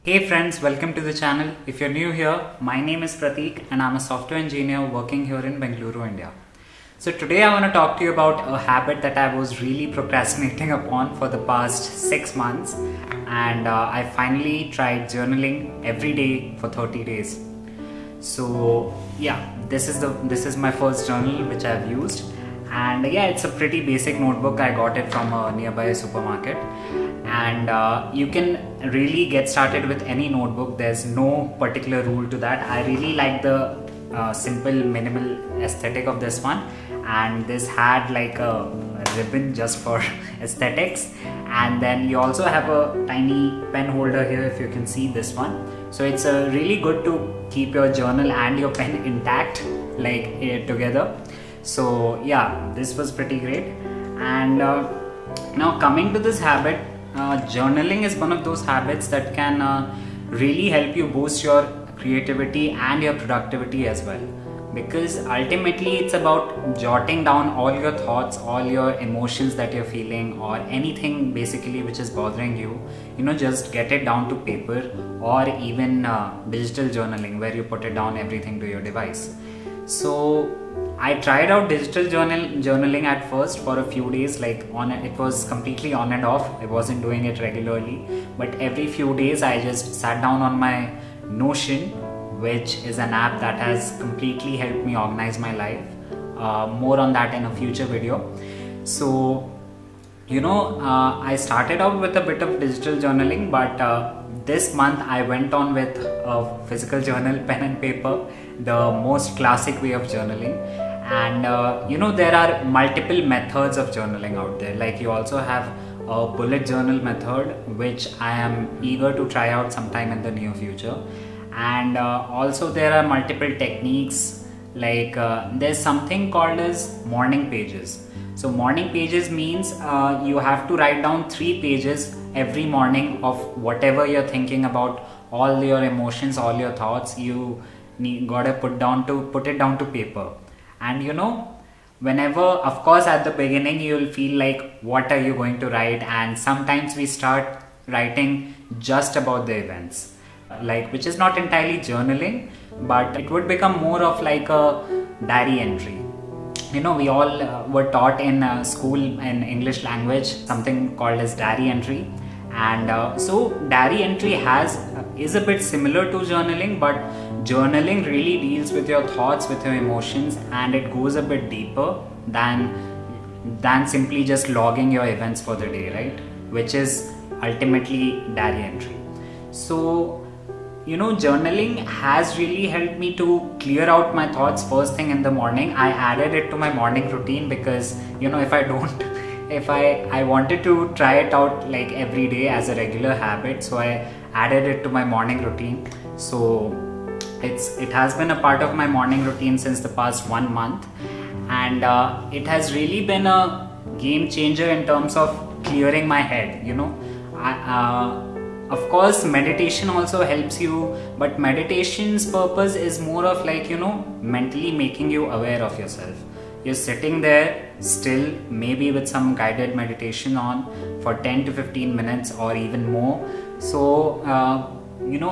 Hey friends, welcome to the channel. If you're new here, my name is Prateek and I'm a software engineer working here in Bengaluru, India. So today I want to talk to you about a habit that I was really procrastinating upon for the past 6 months, and I finally tried journaling every day for 30 days. So yeah, this is my first journal which I've used, and yeah, it's a pretty basic notebook. I got it from a nearby supermarket, and you can really get started with any notebook. There's no particular rule to that. I really like the simple minimal aesthetic of this one, and this had like a ribbon just for aesthetics, and then you also have a tiny pen holder here, if you can see this one. So it's really good to keep your journal and your pen intact, like together. So yeah, this was pretty great. And now coming to this habit, journaling is one of those habits that can really help you boost your creativity and your productivity as well, because ultimately it's about jotting down all your thoughts, all your emotions that you're feeling, or anything basically which is bothering you. Just get it down to paper, or even digital journaling where you put it down everything to your device. So I tried out digital journaling at first for a few days. Like it was completely on and off. I wasn't doing it regularly, but every few days I just sat down on my Notion, which is an app that has completely helped me organize my life. More on that in a future video. So I started out with a bit of digital journaling, but this month I went on with a physical journal, pen and paper, the most classic way of journaling. And there are multiple methods of journaling out there. Like you also have a bullet journal method, which I am eager to try out sometime in the near future. And also there are multiple techniques, like there's something called as morning pages. So morning pages means you have to write down 3 pages every morning of whatever you're thinking about, all your emotions, all your thoughts. You gotta put it down to paper. And whenever, of course, at the beginning you'll feel like what are you going to write, and sometimes we start writing just about the events, like, which is not entirely journaling, but it would become more of like a diary entry. We all were taught in school in English language something called as diary entry. And so diary entry is a bit similar to journaling, but journaling really deals with your thoughts, with your emotions, and it goes a bit deeper than simply just logging your events for the day, right? Which is ultimately diary entry. So journaling has really helped me to clear out my thoughts first thing in the morning. I added it to my morning routine because if I wanted to try it out like every day as a regular habit, so I added it to my morning routine. So it has been a part of my morning routine since the past 1 month, and it has really been a game changer in terms of clearing my head. Of course, meditation also helps you, but meditation's purpose is more of like, mentally making you aware of yourself. You're sitting there still, maybe with some guided meditation on for 10 to 15 minutes or even more. So,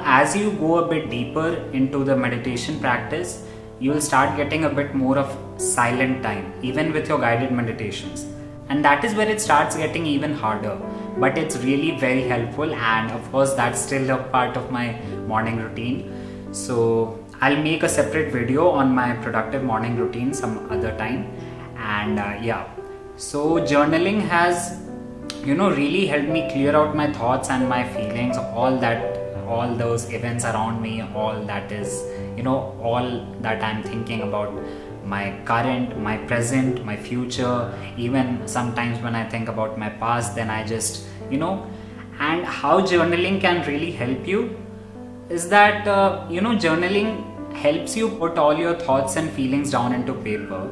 as you go a bit deeper into the meditation practice, you'll start getting a bit more of silent time, even with your guided meditations. And that is where it starts getting even harder, but it's really very helpful. And of course, that's still a part of my morning routine. So I'll make a separate video on my productive morning routine some other time. And yeah, so journaling has really helped me clear out my thoughts and my feelings, all those events around me, all that is, all that I'm thinking about, my current, my present, my future. Even sometimes when I think about my past, then I just and how journaling can really help you is that journaling helps you put all your thoughts and feelings down into paper.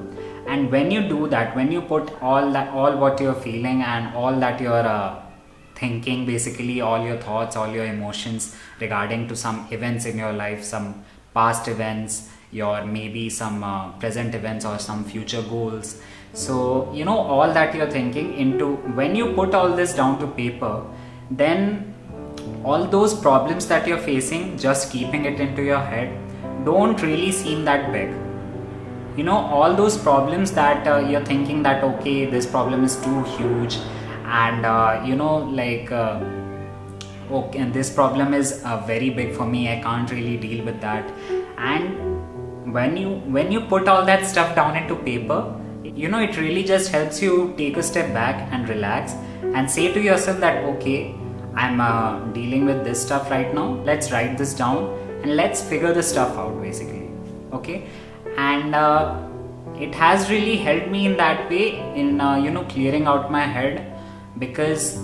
And when you do that, when you put all what you're feeling and all that you're thinking, basically all your thoughts, all your emotions regarding to some events in your life, some past events, your maybe some present events or some future goals. So all that you're thinking into, when you put all this down to paper, then all those problems that you're facing, just keeping it into your head, don't really seem that big. All those problems that you're thinking that okay, this problem is too huge, and okay, and this problem is very big for me, I can't really deal with that. And when you put all that stuff down into paper, it really just helps you take a step back and relax and say to yourself that okay, I'm dealing with this stuff right now, let's write this down and let's figure this stuff out basically. Okay. And it has really helped me in that way in clearing out my head, because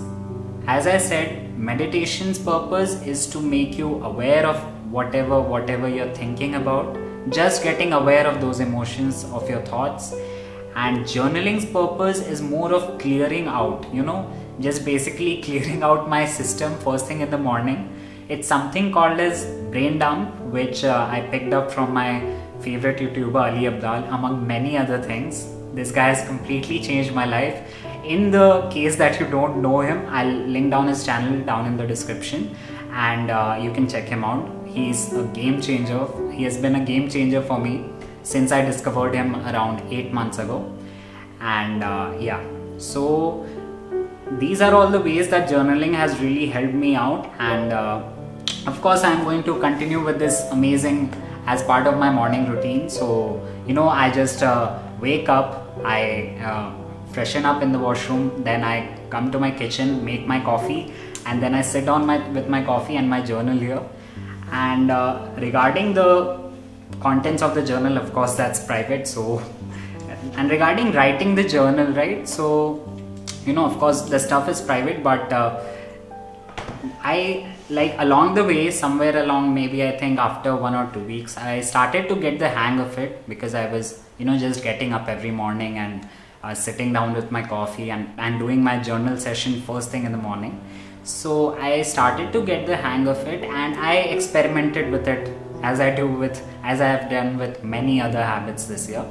as I said, meditation's purpose is to make you aware of whatever you're thinking about, just getting aware of those emotions, of your thoughts. And journaling's purpose is more of clearing out, just basically clearing out my system first thing in the morning. It's something called as brain dump, which I picked up from my favorite YouTuber Ali Abdaal, among many other things. This guy has completely changed my life. In the case that you don't know him, I'll link down his channel down in the description, and you can check him out. He's a game changer. He has been a game changer for me since I discovered him around 8 months ago. And so these are all the ways that journaling has really helped me out. And of course, I'm going to continue with this amazing as part of my morning routine. So I just wake up, I freshen up in the washroom, then I come to my kitchen, make my coffee, and then I sit down with my coffee and my journal here. And regarding the contents of the journal, of course that's private. So and regarding writing the journal, right, so of course the stuff is private, but I like along the way, somewhere along, maybe I think after 1 or 2 weeks, I started to get the hang of it, because I was just getting up every morning and sitting down with my coffee and doing my journal session first thing in the morning. So I started to get the hang of it, and I experimented with it as I have done with many other habits this year.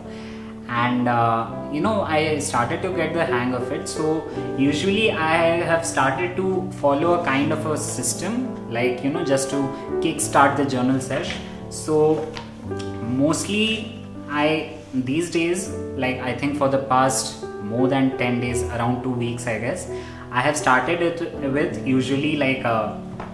And I started to get the hang of it. So usually I have started to follow a kind of a system, like just to kickstart the journal sesh. So mostly these days, like I think for the past more than 10 days, around 2 weeks I guess, I have started it with usually like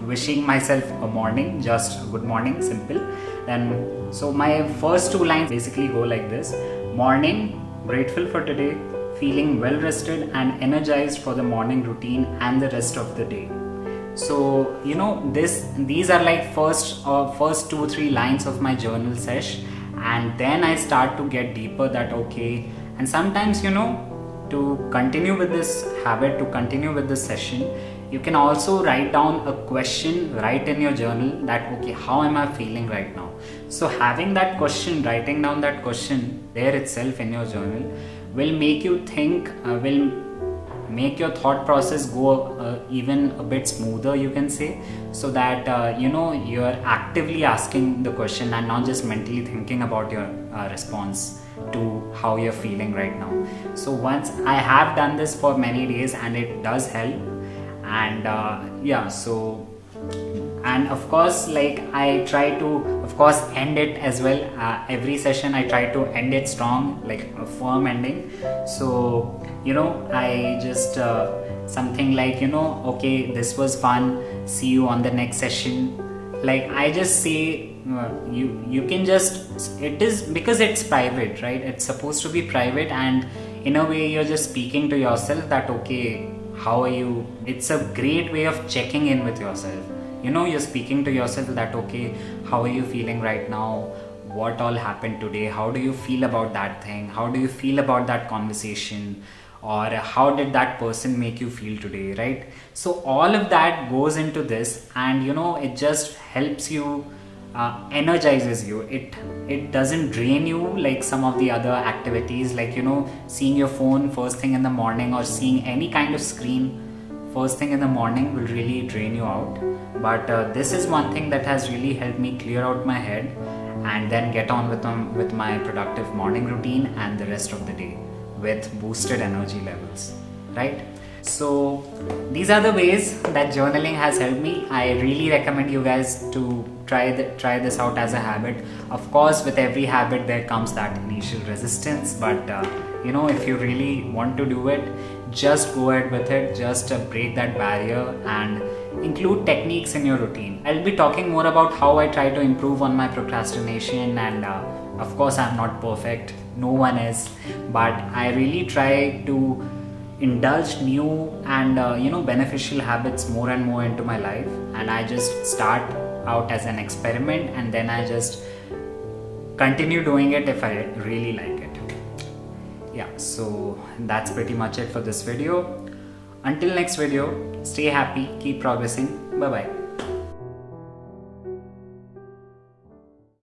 wishing myself a morning, just good morning, simple. Then so my first 2 lines basically go like this: morning, grateful for today, feeling well rested and energized for the morning routine and the rest of the day. So these are like first 2-3 lines of my journal sesh, and then I start to get deeper that okay. And sometimes to continue with this habit, to continue with this session, you can also write down a question right in your journal that okay, how am I feeling right now? So having that question, writing down that question there itself in your journal will make you think, will make your thought process go even a bit smoother, you can say, so that you're actively asking the question and not just mentally thinking about your response to how you're feeling right now. So once I have done this for many days, and it does help. And and of course, like I try to of course end it as well. Every session I try to end it strong, like a firm ending. So I just something like okay, this was fun, see you on the next session. Like I just say you can just, it is because it's private, right? It's supposed to be private, and in a way you're just speaking to yourself that okay, how are you? It's a great way of checking in with yourself. You're speaking to yourself that okay, how are you feeling right now? What all happened today? How do you feel about that thing? How do you feel about that conversation? Or how did that person make you feel today, right? So all of that goes into this, and it just helps you, energizes you. It doesn't drain you like some of the other activities, like seeing your phone first thing in the morning or seeing any kind of screen first thing in the morning will really drain you out. But this is one thing that has really helped me clear out my head and then get on with my productive morning routine and the rest of the day with boosted energy levels, right? So these are the ways that journaling has helped me. I really recommend you guys to try this out as a habit. Of course, with every habit there comes that initial resistance, but if you really want to do it, just go ahead with it. Just break that barrier and include techniques in your routine. I'll be talking more about how I try to improve on my procrastination, and of course I'm not perfect, no one is, but I really try to indulge new and beneficial habits more and more into my life, and I just start out as an experiment, and then I just continue doing it if I really like it. Yeah, so that's pretty much it for this video. Until next video, stay happy, keep progressing. Bye bye.